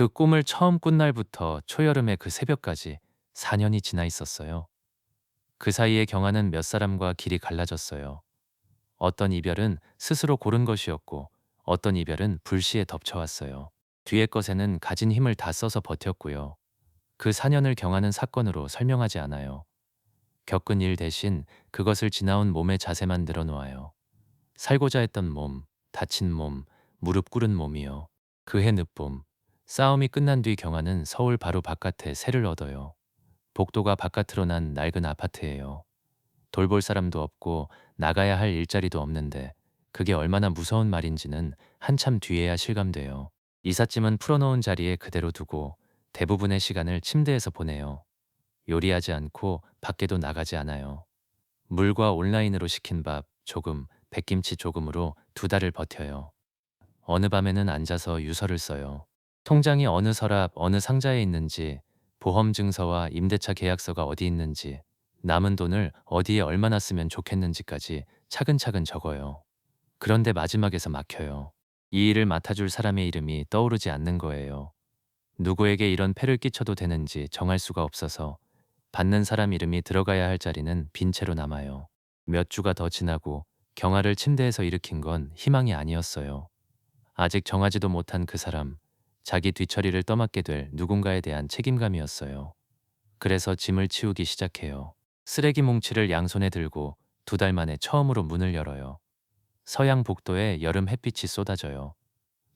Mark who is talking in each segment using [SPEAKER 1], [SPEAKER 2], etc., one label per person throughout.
[SPEAKER 1] 그 꿈을 처음 꾼 날부터 초여름의 그 새벽까지 4년이 지나 있었어요. 그 사이에 경아는 몇 사람과 길이 갈라졌어요. 어떤 이별은 스스로 고른 것이었고 어떤 이별은 불시에 덮쳐왔어요. 뒤의 것에는 가진 힘을 다 써서 버텼고요. 그 4년을 경아는 사건으로 설명하지 않아요. 겪은 일 대신 그것을 지나온 몸의 자세만 늘어놓아요. 살고자 했던 몸, 다친 몸, 무릎 꿇은 몸이요. 그해 늦봄, 싸움이 끝난 뒤 경아는 서울 바로 바깥에 새를 얻어요. 복도가 바깥으로 난 낡은 아파트예요. 돌볼 사람도 없고 나가야 할 일자리도 없는데 그게 얼마나 무서운 말인지는 한참 뒤에야 실감돼요. 이삿짐은 풀어놓은 자리에 그대로 두고 대부분의 시간을 침대에서 보내요. 요리하지 않고 밖에도 나가지 않아요. 물과 온라인으로 시킨 밥 조금, 백김치 조금으로 2달을 버텨요. 어느 밤에는 앉아서 유서를 써요. 통장이 어느 서랍, 어느 상자에 있는지, 보험 증서와 임대차 계약서가 어디 있는지, 남은 돈을 어디에 얼마나 쓰면 좋겠는지까지 차근차근 적어요. 그런데 마지막에서 막혀요. 이 일을 맡아줄 사람의 이름이 떠오르지 않는 거예요. 누구에게 이런 패를 끼쳐도 되는지 정할 수가 없어서 받는 사람 이름이 들어가야 할 자리는 빈 채로 남아요. 몇 주가 더 지나고 경아를 침대에서 일으킨 건 희망이 아니었어요. 아직 정하지도 못한 그 사람, 자기 뒤처리를 떠맡게 될 누군가에 대한 책임감이었어요. 그래서 짐을 치우기 시작해요. 쓰레기 뭉치를 양손에 들고 2달 만에 처음으로 문을 열어요. 서양 복도에 여름 햇빛이 쏟아져요.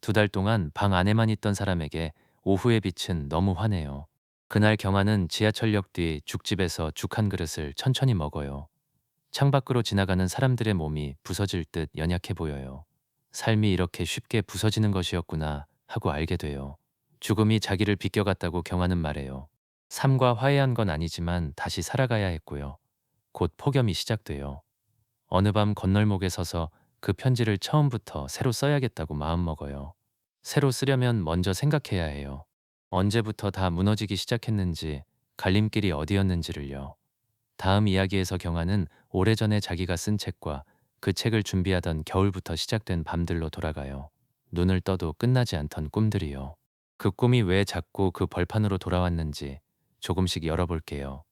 [SPEAKER 1] 2달 동안 방 안에만 있던 사람에게 오후의 빛은 너무 환해요. 그날 경아는 지하철역 뒤 죽집에서 죽 한 그릇을 천천히 먹어요. 창밖으로 지나가는 사람들의 몸이 부서질 듯 연약해 보여요. 삶이 이렇게 쉽게 부서지는 것이었구나 하고 알게 돼요. 죽음이 자기를 비껴갔다고 경아는 말해요. 삶과 화해한 건 아니지만 다시 살아가야 했고요. 곧 폭염이 시작돼요. 어느 밤 건널목에 서서 그 편지를 처음부터 새로 써야겠다고 마음먹어요. 새로 쓰려면 먼저 생각해야 해요. 언제부터 다 무너지기 시작했는지, 갈림길이 어디였는지를요. 다음 이야기에서 경아는 오래전에 자기가 쓴 책과 그 책을 준비하던 겨울부터 시작된 밤들로 돌아가요. 눈을 떠도 끝나지 않던 꿈들이요. 그 꿈이 왜 자꾸 그 벌판으로 돌아왔는지 조금씩 열어볼게요.